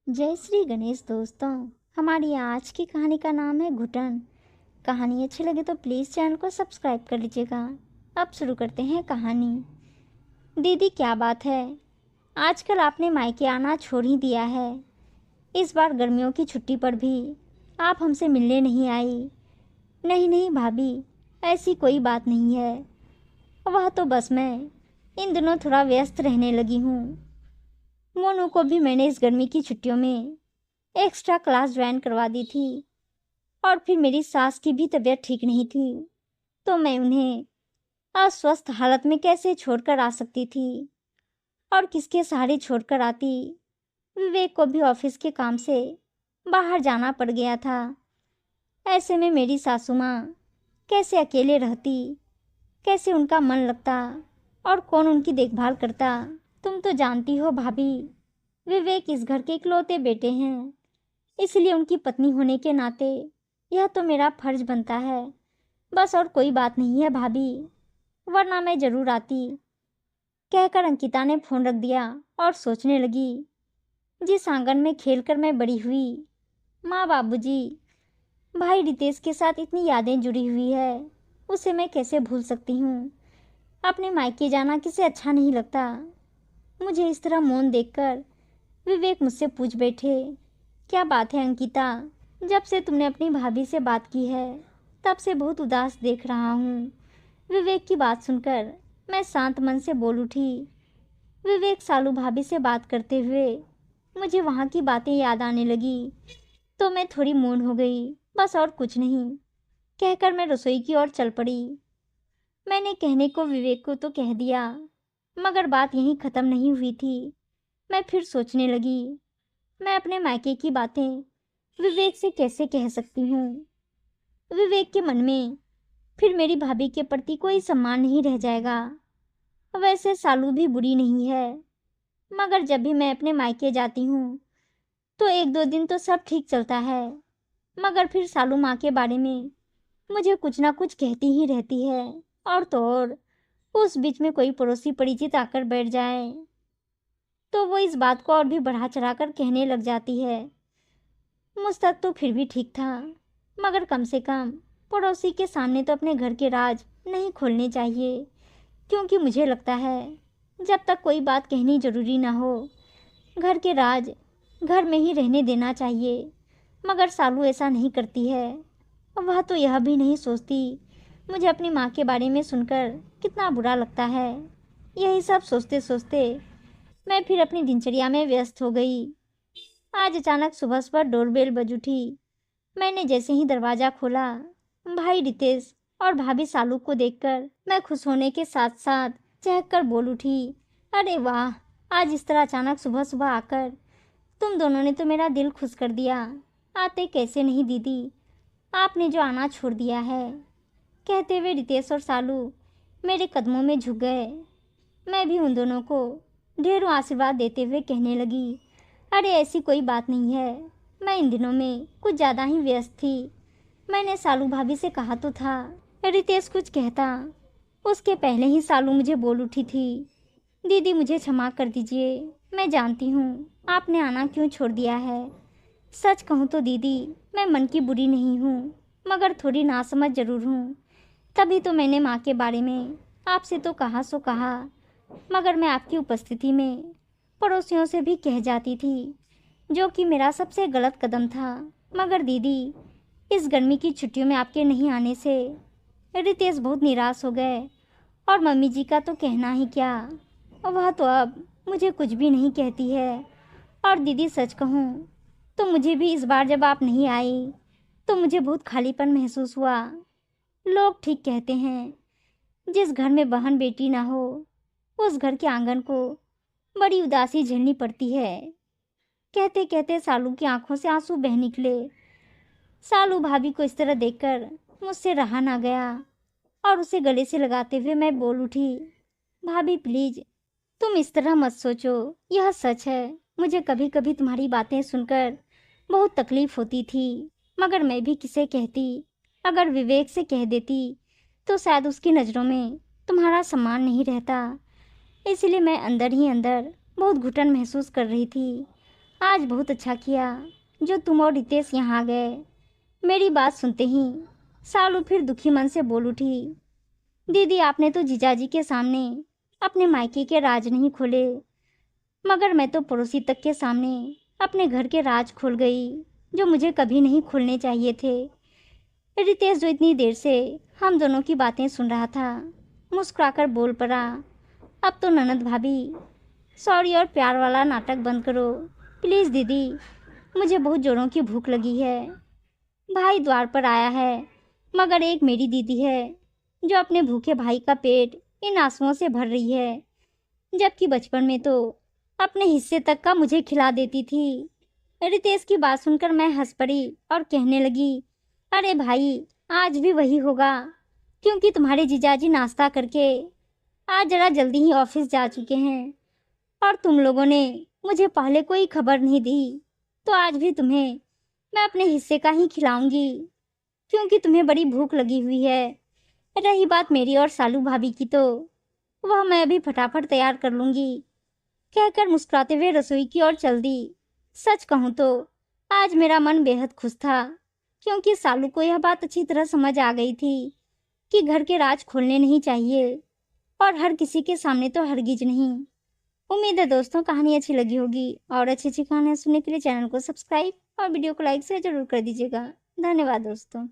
जय श्री गणेश दोस्तों। हमारी आज की कहानी का नाम है घुटन। कहानी अच्छी लगे तो प्लीज़ चैनल को सब्सक्राइब कर लीजिएगा। अब शुरू करते हैं कहानी। दीदी क्या बात है, आजकल आपने मायके आना छोड़ ही दिया है। इस बार गर्मियों की छुट्टी पर भी आप हमसे मिलने नहीं आई। नहीं नहीं भाभी, ऐसी कोई बात नहीं है। वह तो बस मैं इन दिनों थोड़ा व्यस्त रहने लगी हूँ। मोनू को भी मैंने इस गर्मी की छुट्टियों में एक्स्ट्रा क्लास ज्वाइन करवा दी थी। और फिर मेरी सास की भी तबीयत ठीक नहीं थी, तो मैं उन्हें अस्वस्थ हालत में कैसे छोड़कर आ सकती थी और किसके सहारे छोड़कर आती। विवेक को भी ऑफिस के काम से बाहर जाना पड़ गया था। ऐसे में मेरी सासू माँ कैसे अकेले रहती, कैसे उनका मन लगता और कौन उनकी देखभाल करता। तुम तो जानती हो भाभी, विवेक इस घर के इकलौते बेटे हैं, इसलिए उनकी पत्नी होने के नाते यह तो मेरा फर्ज बनता है। बस और कोई बात नहीं है भाभी, वरना मैं जरूर आती। कहकर अंकिता ने फोन रख दिया और सोचने लगी, जिस आंगन में खेलकर मैं बड़ी हुई, माँ बाबूजी, भाई रितेश के साथ इतनी यादें जुड़ी हुई है, उसे मैं कैसे भूल सकती हूँ। अपने मायके जाना किसे अच्छा नहीं लगता। मुझे इस तरह मौन देखकर विवेक मुझसे पूछ बैठे, क्या बात है अंकिता, जब से तुमने अपनी भाभी से बात की है तब से बहुत उदास देख रहा हूँ। विवेक की बात सुनकर मैं शांत मन से बोल उठी। विवेक सालू भाभी से बात करते हुए मुझे वहाँ की बातें याद आने लगी, तो मैं थोड़ी मौन हो गई, बस और कुछ नहीं। कहकर मैं रसोई की ओर चल पड़ी। मैंने कहने को विवेक को तो कह दिया, मगर बात यहीं ख़त्म नहीं हुई थी। मैं फिर सोचने लगी, मैं अपने मायके की बातें विवेक से कैसे कह सकती हूँ। विवेक के मन में फिर मेरी भाभी के प्रति कोई सम्मान नहीं रह जाएगा। वैसे सालू भी बुरी नहीं है, मगर जब भी मैं अपने मायके जाती हूँ तो एक दो दिन तो सब ठीक चलता है, मगर फिर सालू माँ के बारे में मुझे कुछ ना कुछ कहती ही रहती है। और तो और उस बीच में कोई पड़ोसी परिचित आकर बैठ जाए तो वो इस बात को और भी बढ़ा चढ़ाकर कहने लग जाती है। मुझ तक तो फिर भी ठीक था, मगर कम से कम पड़ोसी के सामने तो अपने घर के राज नहीं खोलने चाहिए, क्योंकि मुझे लगता है जब तक कोई बात कहनी जरूरी ना हो, घर के राज घर में ही रहने देना चाहिए। मगर सालू ऐसा नहीं करती है। वह तो यह भी नहीं सोचती मुझे अपनी माँ के बारे में सुनकर कितना बुरा लगता है। यही सब सोचते सोचते मैं फिर अपनी दिनचर्या में व्यस्त हो गई। आज अचानक सुबह सुबह डोरबेल बज उठी। मैंने जैसे ही दरवाज़ा खोला, भाई रितेश और भाभी सालू को देखकर मैं खुश होने के साथ साथ चहक कर बोल उठी, अरे वाह, आज इस तरह अचानक सुबह सुबह आकर तुम दोनों ने तो मेरा दिल खुश कर दिया। आते कैसे नहीं दीदी, आपने जो आना छोड़ दिया है। कहते हुए रितेश और सालू मेरे कदमों में झुक गए। मैं भी उन दोनों को ढेरों आशीर्वाद देते हुए कहने लगी, अरे ऐसी कोई बात नहीं है, मैं इन दिनों में कुछ ज़्यादा ही व्यस्त थी। मैंने सालू भाभी से कहा तो था रितेश कुछ कहता, उसके पहले ही सालू मुझे बोल उठी थी, दीदी मुझे क्षमा कर दीजिए, मैं जानती हूँ आपने आना क्यों छोड़ दिया है। सच कहूँ तो दीदी, मैं मन की बुरी नहीं हूँ, मगर थोड़ी नासमझ ज़रूर हूँ। तभी तो मैंने माँ के बारे में आपसे तो कहा सो कहा, मगर मैं आपकी उपस्थिति में पड़ोसियों से भी कह जाती थी, जो कि मेरा सबसे गलत कदम था। मगर दीदी, इस गर्मी की छुट्टियों में आपके नहीं आने से रितेश बहुत निराश हो गए, और मम्मी जी का तो कहना ही क्या, वह तो अब मुझे कुछ भी नहीं कहती है। और दीदी सच कहूँ तो मुझे भी इस बार जब आप नहीं आई तो मुझे बहुत खालीपन महसूस हुआ। लोग ठीक कहते हैं, जिस घर में बहन बेटी ना हो उस घर के आंगन को बड़ी उदासी झेलनी पड़ती है। कहते कहते सालू की आंखों से आंसू बह निकले। सालू भाभी को इस तरह देखकर मुझसे रहा ना गया, और उसे गले से लगाते हुए मैं बोल उठी, भाभी प्लीज तुम इस तरह मत सोचो, यह सच है मुझे कभी कभी तुम्हारी बातें सुनकर बहुत तकलीफ होती थी, मगर मैं भी किसे कहती। अगर विवेक से कह देती तो शायद उसकी नज़रों में तुम्हारा सम्मान नहीं रहता। इसलिए मैं अंदर ही अंदर बहुत घुटन महसूस कर रही थी। आज बहुत अच्छा किया जो तुम और रितेश यहाँ आ गए। मेरी बात सुनते ही सालू फिर दुखी मन से बोल उठी, दीदी आपने तो जीजाजी के सामने अपने मायके के राज नहीं खोले, मगर मैं तो पड़ोसी तक के सामने अपने घर के राज खोल गई जो मुझे कभी नहीं खोलने चाहिए थे। रितेश जो इतनी देर से हम दोनों की बातें सुन रहा था, मुस्कुराकर बोल पड़ा, अब तो ननद भाभी सॉरी और प्यार वाला नाटक बंद करो प्लीज़ दीदी, मुझे बहुत जोरों की भूख लगी है। भाई द्वार पर आया है, मगर एक मेरी दीदी है जो अपने भूखे भाई का पेट इन आंसुओं से भर रही है, जबकि बचपन में तो अपने हिस्से तक का मुझे खिला देती थी। रितेश की बात सुनकर मैं हंस पड़ी और कहने लगी, अरे भाई आज भी वही होगा, क्योंकि तुम्हारे जीजाजी नाश्ता करके आज जरा जल्दी ही ऑफिस जा चुके हैं और तुम लोगों ने मुझे पहले कोई खबर नहीं दी, तो आज भी तुम्हें मैं अपने हिस्से का ही खिलाऊंगी, क्योंकि तुम्हें बड़ी भूख लगी हुई है। रही बात मेरी और सालू भाभी की, तो वह मैं अभी फटाफट तैयार कर लूंगी, कहकर मुस्कुराते हुए रसोई की ओर चल दी। सच कहूँ तो आज मेरा मन बेहद खुश था, क्योंकि सालू को यह बात अच्छी तरह समझ आ गई थी कि घर के राज खोलने नहीं चाहिए, और हर किसी के सामने तो हरगिज नहीं। उम्मीद है दोस्तों कहानी अच्छी लगी होगी, और अच्छी अच्छी कहानियाँ सुनने के लिए चैनल को सब्सक्राइब और वीडियो को लाइक से जरूर कर दीजिएगा। धन्यवाद दोस्तों।